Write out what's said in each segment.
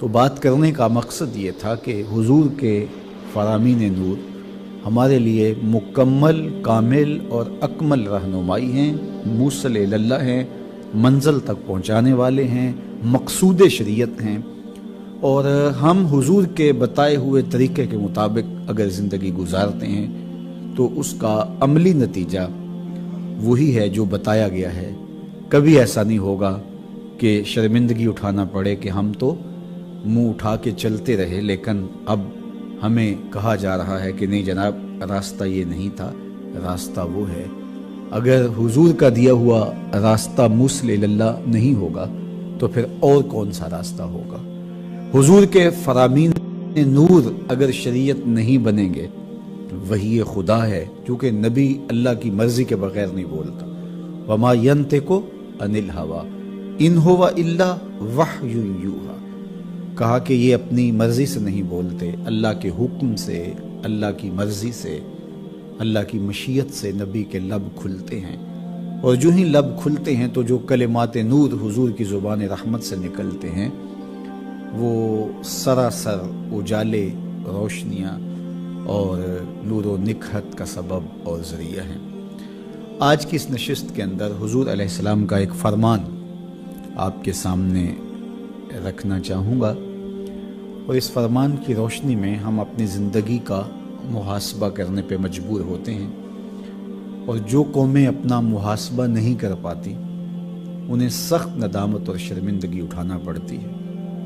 تو بات کرنے کا مقصد یہ تھا کہ حضور کے فرامین نور ہمارے لیے مکمل، کامل اور اکمل رہنمائی ہیں، موصل اللہ ہیں، منزل تک پہنچانے والے ہیں، مقصود شریعت ہیں، اور ہم حضور کے بتائے ہوئے طریقے کے مطابق اگر زندگی گزارتے ہیں تو اس کا عملی نتیجہ وہی ہے جو بتایا گیا ہے۔ کبھی ایسا نہیں ہوگا کہ شرمندگی اٹھانا پڑے کہ ہم تو منہ اٹھا کے چلتے رہے، لیکن اب ہمیں کہا جا رہا ہے کہ نہیں جناب، راستہ یہ نہیں تھا، راستہ وہ ہے۔ اگر حضور کا دیا ہوا راستہ موصل اللہ نہیں ہوگا تو پھر اور کون سا راستہ ہوگا؟ حضور کے فرامین نور اگر شریعت نہیں بنیں گے، وہی خدا ہے، کیونکہ نبی اللہ کی مرضی کے بغیر نہیں بولتا۔ وما ینطق عن الہویٰ ان ہوا الا وحی یوحیٰ، کہا کہ یہ اپنی مرضی سے نہیں بولتے، اللہ کے حکم سے، اللہ کی مرضی سے، اللہ کی مشیت سے نبی کے لب کھلتے ہیں، اور جو ہی لب کھلتے ہیں تو جو کلمات نور حضور کی زبان رحمت سے نکلتے ہیں وہ سراسر اجالے، روشنیاں اور نور و نکہت کا سبب اور ذریعہ ہیں۔ آج کی اس نشست کے اندر حضور علیہ السلام کا ایک فرمان آپ کے سامنے رکھنا چاہوں گا، اور اس فرمان کی روشنی میں ہم اپنی زندگی کا محاسبہ کرنے پہ مجبور ہوتے ہیں، اور جو قومیں اپنا محاسبہ نہیں کر پاتی انہیں سخت ندامت اور شرمندگی اٹھانا پڑتی ہے،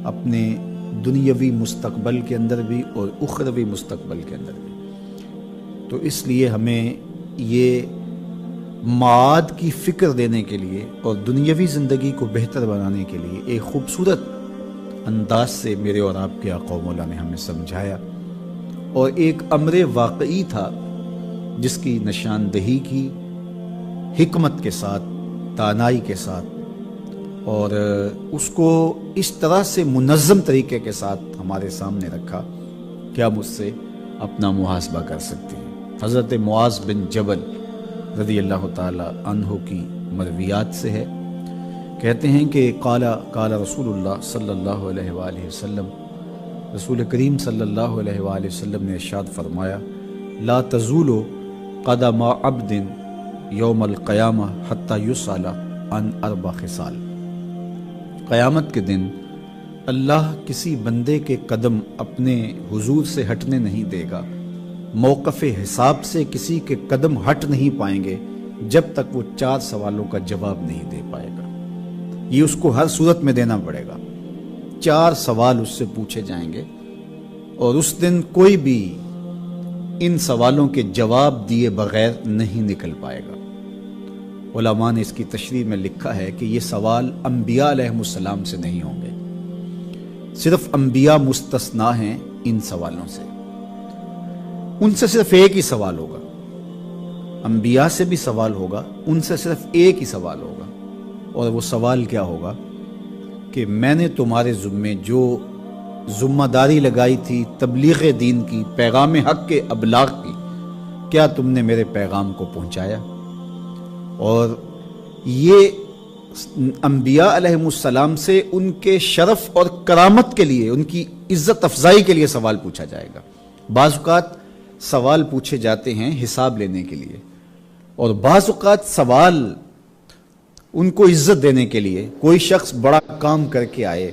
اپنے دنیاوی مستقبل کے اندر بھی اور اخروی مستقبل کے اندر بھی۔ تو اس لیے ہمیں یہ معاد کی فکر دینے کے لیے اور دنیاوی زندگی کو بہتر بنانے کے لیے ایک خوبصورت انداز سے میرے اور آپ کے آقا و مولا نے ہمیں سمجھایا، اور ایک امر واقعی تھا جس کی نشاندہی کی حکمت کے ساتھ، دانائی کے ساتھ، اور اس کو اس طرح سے منظم طریقے کے ساتھ ہمارے سامنے رکھا کہ ہم اس سے اپنا محاسبہ کر سکتے ہیں۔ حضرت معاذ بن جبل رضی اللہ تعالی عنہ کی مرویات سے ہے، کہتے ہیں کہ قال رسول اللہ صلی اللہ علیہ وآلہ وسلم، رسول کریم صلی اللہ علیہ وآلہ وسلم نے ارشاد فرمایا، لا تزول قدم عبد یوم القیامہ حتی یسأل عن اربع خصال، قیامت کے دن اللہ کسی بندے کے قدم اپنے حضور سے ہٹنے نہیں دے گا، موقف حساب سے کسی کے قدم ہٹ نہیں پائیں گے جب تک وہ 4 سوالوں کا جواب نہیں دے پائے گا۔ یہ اس کو ہر صورت میں دینا پڑے گا، 4 سوال اس سے پوچھے جائیں گے، اور اس دن کوئی بھی ان سوالوں کے جواب دیے بغیر نہیں نکل پائے گا۔ علماء نے اس کی تشریح میں لکھا ہے کہ یہ سوال انبیاء علیہ السلام سے نہیں ہوں گے، صرف انبیاء مستثنیٰ ہیں ان سوالوں سے، ان سے صرف ایک ہی سوال ہوگا۔ انبیاء سے بھی سوال ہوگا، ان سے صرف ایک ہی سوال ہوگا، اور وہ سوال کیا ہوگا کہ میں نے تمہارے ذمے جو ذمہ داری لگائی تھی تبلیغ دین کی، پیغام حق کے ابلاغ کی، کیا تم نے میرے پیغام کو پہنچایا؟ اور یہ انبیاء علیہ السلام سے ان کے شرف اور کرامت کے لیے، ان کی عزت افزائی کے لیے سوال پوچھا جائے گا۔ بعض اوقات سوال پوچھے جاتے ہیں حساب لینے کے لیے، اور بعض اوقات سوال ان کو عزت دینے کے لیے، کوئی شخص بڑا کام کر کے آئے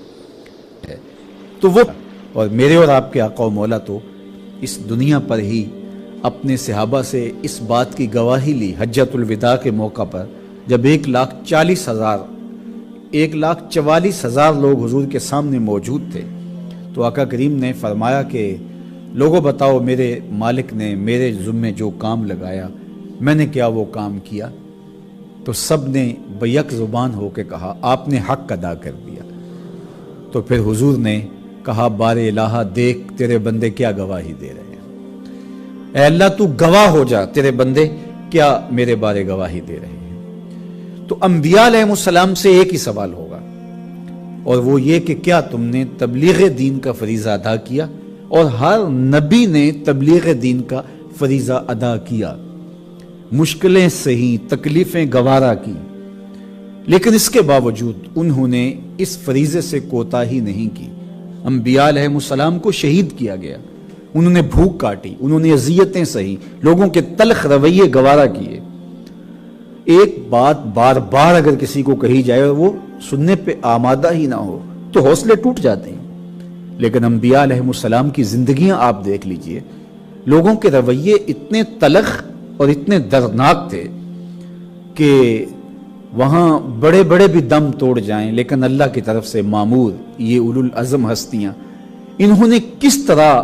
تو وہ، اور میرے اور آپ کے آقا و مولا تو اس دنیا پر ہی اپنے صحابہ سے اس بات کی گواہی لی حجۃ الوداع کے موقع پر، جب 1,44,000 لوگ حضور کے سامنے موجود تھے، تو آقا کریم نے فرمایا کہ لوگوں بتاؤ میرے مالک نے میرے ذمے جو کام لگایا میں نے کیا وہ کام کیا؟ تو سب نے بیک زبان ہو کے کہا آپ نے حق ادا کر دیا۔ تو پھر حضور نے کہا بار الہ دیکھ تیرے بندے کیا گواہی دے رہے ہیں، اے اللہ تو گواہ ہو جا، تیرے بندے کیا میرے بارے گواہی دے رہے ہیں۔ تو انبیاء علیہ السلام سے ایک ہی سوال ہوگا، اور وہ یہ کہ کیا تم نے تبلیغ دین کا فریضہ ادا کیا؟ اور ہر نبی نے تبلیغ دین کا فریضہ ادا کیا، مشکلیں سہی، تکلیفیں گوارا کی، لیکن اس کے باوجود انہوں نے اس فریضے سے کوتاہی نہیں کی، انبیاء علیہ السلام کو شہید کیا گیا، انہوں نے بھوک کاٹی، انہوں نے اذیتیں سہی، لوگوں کے تلخ رویے گوارا کیے۔ ایک بات بار بار اگر کسی کو کہی جائے اور وہ سننے پہ آمادہ ہی نہ ہو تو حوصلے ٹوٹ جاتے ہیں، لیکن انبیاء علیہ السلام کی زندگیاں آپ دیکھ لیجئے، لوگوں کے رویے اتنے تلخ اور اتنے دردناک تھے کہ وہاں بڑے بڑے بھی دم توڑ جائیں، لیکن اللہ کی طرف سے مامور یہ اولو العزم ہستیاں، انہوں نے کس طرح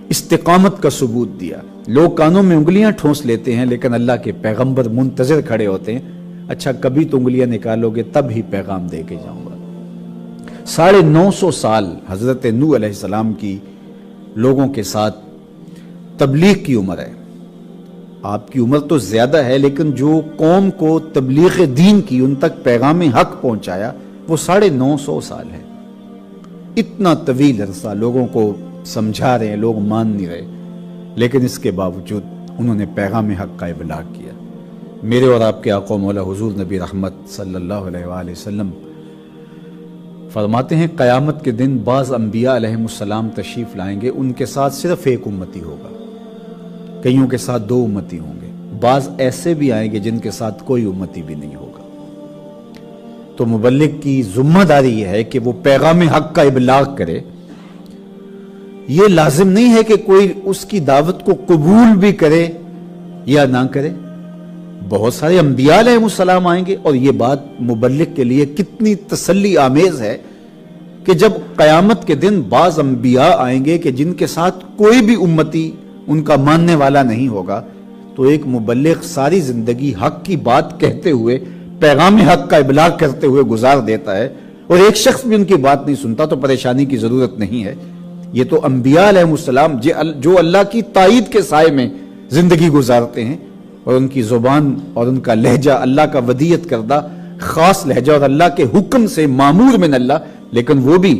استقامت کا ثبوت دیا۔ لوگ کانوں میں انگلیاں ٹھونس لیتے ہیں، لیکن اللہ کے پیغمبر منتظر کھڑے ہوتے ہیں، اچھا کبھی تو انگلیاں نکالو گے تب ہی پیغام دے کے جاؤں گا۔ 950 سال حضرت نوح علیہ السلام کی لوگوں کے ساتھ تبلیغ کی عمر ہے۔ آپ کی عمر تو زیادہ ہے، لیکن جو قوم کو تبلیغ دین کی، ان تک پیغام حق پہنچایا، وہ 950 سال ہے۔ اتنا طویل عرصہ لوگوں کو سمجھا رہے ہیں، لوگ مان نہیں رہے، لیکن اس کے باوجود انہوں نے پیغام حق کا ابلاغ کیا۔ میرے اور آپ کے آقا مولا حضور نبی رحمت صلی اللہ علیہ وآلہ وسلم فرماتے ہیں قیامت کے دن بعض انبیاء علیہ السلام تشریف لائیں گے، ان کے ساتھ صرف ایک امتی ہوگا، کئیوں کے ساتھ 2 امتی ہوں گے، بعض ایسے بھی آئیں گے جن کے ساتھ کوئی امتی بھی نہیں ہوگا۔ تو مبلغ کی ذمہ داری یہ ہے کہ وہ پیغام حق کا ابلاغ کرے۔ یہ لازم نہیں ہے کہ کوئی اس کی دعوت کو قبول بھی کرے یا نہ کرے۔ بہت سارے انبیاء علیہ السلام آئیں گے، اور یہ بات مبلغ کے لیے کتنی تسلی آمیز ہے کہ جب قیامت کے دن بعض انبیاء آئیں گے کہ جن کے ساتھ کوئی بھی امتی ان کا ماننے والا نہیں ہوگا، تو ایک مبلغ ساری زندگی حق کی بات کہتے ہوئے، پیغام حق کا ابلاغ کرتے ہوئے گزار دیتا ہے، اور ایک شخص بھی ان کی بات نہیں سنتا، تو پریشانی کی ضرورت نہیں ہے۔ یہ تو انبیاء علیہ السلام جو اللہ کی تائید کے سائے میں زندگی گزارتے ہیں، اور ان کی زبان اور ان کا لہجہ اللہ کا ودیت کردہ خاص لہجہ اور اللہ کے حکم سے معمور من اللہ، لیکن وہ بھی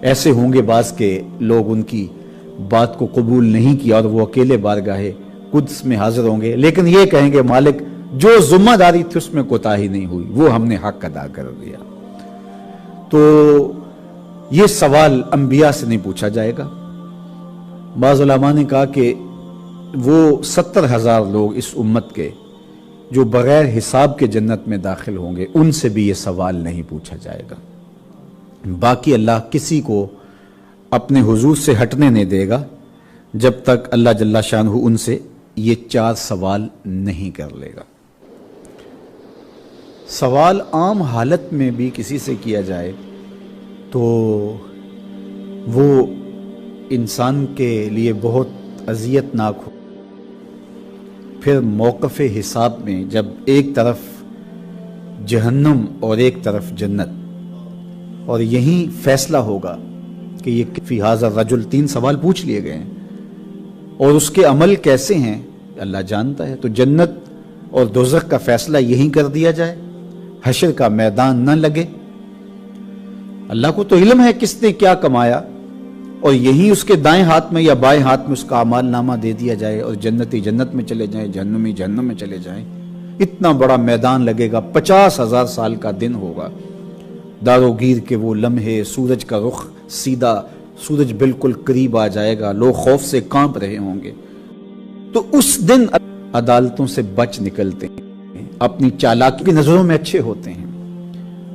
ایسے ہوں گے بعض کے لوگ ان کی بات کو قبول نہیں کیا، اور وہ اکیلے بارگاہ قدس میں حاضر ہوں گے، لیکن یہ کہیں گے مالک جو ذمہ داری تھی اس میں کوتاہی نہیں ہوئی، وہ ہم نے حق ادا کر دیا۔ تو یہ سوال انبیاء سے نہیں پوچھا جائے گا۔ بعض علماء نے کہا کہ وہ 70,000 لوگ اس امت کے جو بغیر حساب کے جنت میں داخل ہوں گے، ان سے بھی یہ سوال نہیں پوچھا جائے گا۔ باقی اللہ کسی کو اپنے حضور سے ہٹنے نہیں دے گا جب تک اللہ جل شانہ ان سے یہ 4 سوال نہیں کر لے گا۔ سوال عام حالت میں بھی کسی سے کیا جائے تو وہ انسان کے لیے بہت اذیت ناک ہو، پھر موقف حساب میں جب ایک طرف جہنم اور ایک طرف جنت، اور یہی فیصلہ ہوگا کہ یہ فی ھذا الرجل 3 سوال پوچھ لیے گئے ہیں، اور اس کے عمل کیسے ہیں اللہ جانتا ہے۔ تو جنت اور دوزخ کا فیصلہ یہی کر دیا جائے، حشر کا میدان نہ لگے۔ اللہ کو تو علم ہے کس نے کیا کمایا، اور یہی اس کے دائیں ہاتھ میں یا بائیں ہاتھ میں اس کا اعمال نامہ دے دیا جائے، اور جنتی جنت میں چلے جائیں، جہنمی جہنم میں چلے جائیں۔ اتنا بڑا میدان لگے گا، 50,000 سال کا دن ہوگا، داروگیر کے وہ لمحے، سورج کا رخ سیدھا، سورج بالکل قریب آ جائے گا، لوگ خوف سے کانپ رہے ہوں گے۔ تو اس دن عدالتوں سے بچ نکلتے ہیں، اپنی چالاکی کی نظروں میں اچھے ہوتے ہیں،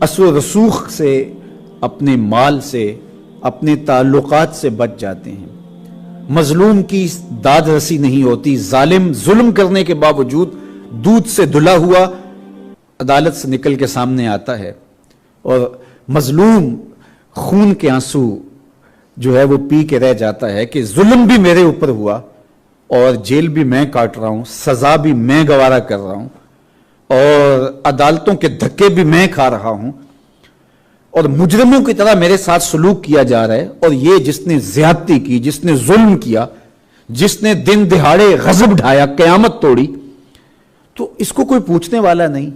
اثر و رسوخ سے، اپنے مال سے، اپنے تعلقات سے بچ جاتے ہیں، مظلوم کی داد رسی نہیں ہوتی، ظالم ظلم کرنے کے باوجود دودھ سے دھلا ہوا عدالت سے نکل کے سامنے آتا ہے، اور مظلوم خون کے آنسو جو ہے وہ پی کے رہ جاتا ہے کہ ظلم بھی میرے اوپر ہوا، اور جیل بھی میں کاٹ رہا ہوں، سزا بھی میں گوارا کر رہا ہوں، اور عدالتوں کے دھکے بھی میں کھا رہا ہوں، اور مجرموں کی طرح میرے ساتھ سلوک کیا جا رہا ہے، اور یہ جس نے زیادتی کی، جس نے ظلم کیا، جس نے دن دہاڑے غضب ڈھایا، قیامت توڑی، تو اس کو کوئی پوچھنے والا نہیں،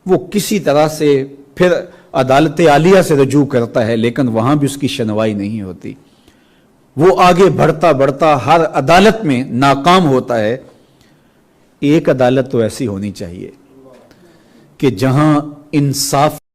وہ کسی طرح سے پھر عدالت عالیہ سے رجوع کرتا ہے، لیکن وہاں بھی اس کی شنوائی نہیں ہوتی، وہ آگے بڑھتا بڑھتا ہر عدالت میں ناکام ہوتا ہے۔ ایک عدالت تو ایسی ہونی چاہیے کہ جہاں انصاف